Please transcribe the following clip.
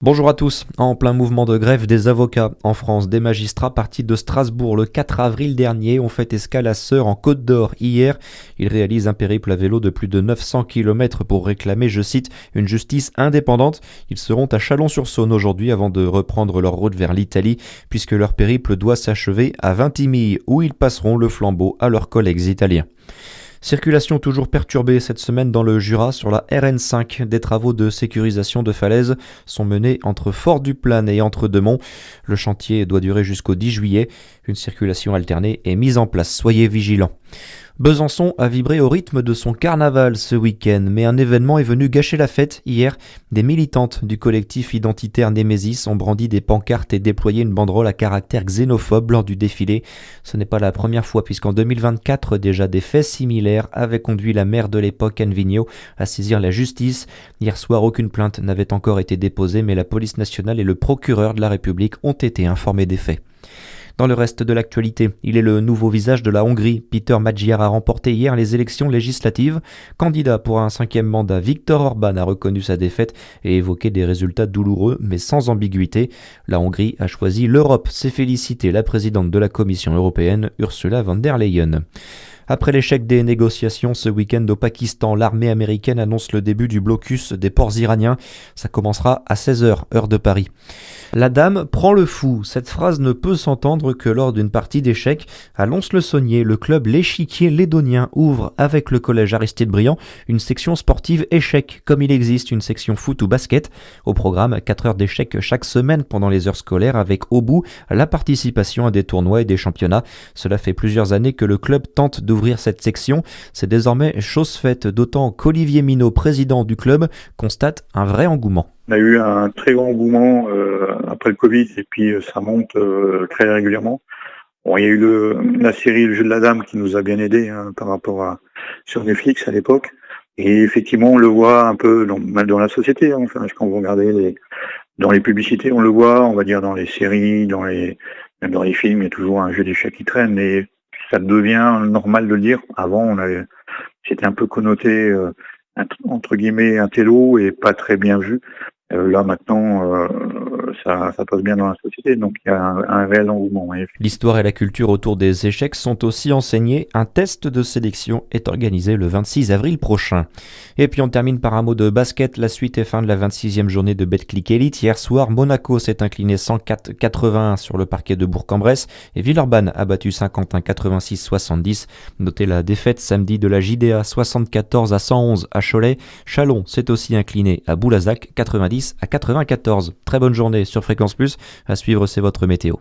Bonjour à tous. En plein mouvement de grève des avocats en France, des magistrats partis de Strasbourg le 4 avril dernier ont fait escale à Sœurs en Côte d'Or hier. Ils réalisent un périple à vélo de plus de 900 km pour réclamer, je cite, une justice indépendante. Ils seront à Chalon-sur-Saône aujourd'hui avant de reprendre leur route vers l'Italie puisque leur périple doit s'achever à Vintimille où ils passeront le flambeau à leurs collègues italiens. Circulation toujours perturbée cette semaine dans le Jura sur la RN5. Des travaux de sécurisation de falaises sont menés entre Fort-du-Plaine et Entre-Deux-Monts. Le chantier doit durer jusqu'au 10 juillet. Une circulation alternée est mise en place. Soyez vigilants. Besançon a vibré au rythme de son carnaval ce week-end, mais un événement est venu gâcher la fête hier. Des militantes du collectif identitaire Némésis ont brandi des pancartes et déployé une banderole à caractère xénophobe lors du défilé. Ce n'est pas la première fois puisqu'en 2024, déjà des faits similaires avaient conduit la maire de l'époque, Anne Vigneault, à saisir la justice. Hier soir, aucune plainte n'avait encore été déposée, mais la police nationale et le procureur de la République ont été informés des faits. Dans le reste de l'actualité, il est le nouveau visage de la Hongrie. Peter Magyar a remporté hier les élections législatives. Candidat pour un 5e mandat, Viktor Orban a reconnu sa défaite et évoqué des résultats douloureux mais sans ambiguïté. La Hongrie a choisi l'Europe, s'est félicité la présidente de la Commission européenne, Ursula von der Leyen. Après l'échec des négociations ce week-end au Pakistan, l'armée américaine annonce le début du blocus des ports iraniens. Ça commencera à 16h, heure de Paris. La dame prend le fou. Cette phrase ne peut s'entendre que lors d'une partie d'échecs. À Lons-le-Saunier, le club L'Échiquier Lédonien ouvre avec le collège Aristide Briand une section sportive échecs, comme il existe une section foot ou basket. Au programme, 4 heures d'échecs chaque semaine pendant les heures scolaires avec au bout la participation à des tournois et des championnats. Cela fait plusieurs années que le club tente d'ouvrir cette section. C'est désormais chose faite, d'autant qu'Olivier Minot, président du club, constate un vrai engouement. On a eu un très grand engouement après le Covid et puis ça monte très régulièrement. Bon, il y a eu la série Le Jeu de la Dame qui nous a bien aidé par rapport à sur Netflix à l'époque. Et effectivement, on le voit un peu dans la société. Enfin, quand vous regardez dans les publicités, on le voit. On va dire dans les séries, même dans les films, il y a toujours un jeu d'échecs qui traîne. Et ça devient normal de le dire. Avant, c'était un peu connoté entre guillemets intello et pas très bien vu. Là maintenant, ça passe bien dans la société, donc il y a un réel engouement. Ouais. L'histoire et la culture autour des échecs sont aussi enseignées. Un test de sélection est organisé le 26 avril prochain. Et puis on termine par un mot de basket. La suite et fin de la 26e journée de Betclic Elite. Hier soir, Monaco s'est incliné 104-81 sur le parquet de Bourg-en-Bresse et Villeurbanne a battu Saint-Quentin 86-70. Notez la défaite samedi de la JDA 74-111 à Cholet. Chalon s'est aussi incliné à Boulazac 90-94. Très bonne journée sur Fréquence Plus. À suivre, c'est votre météo.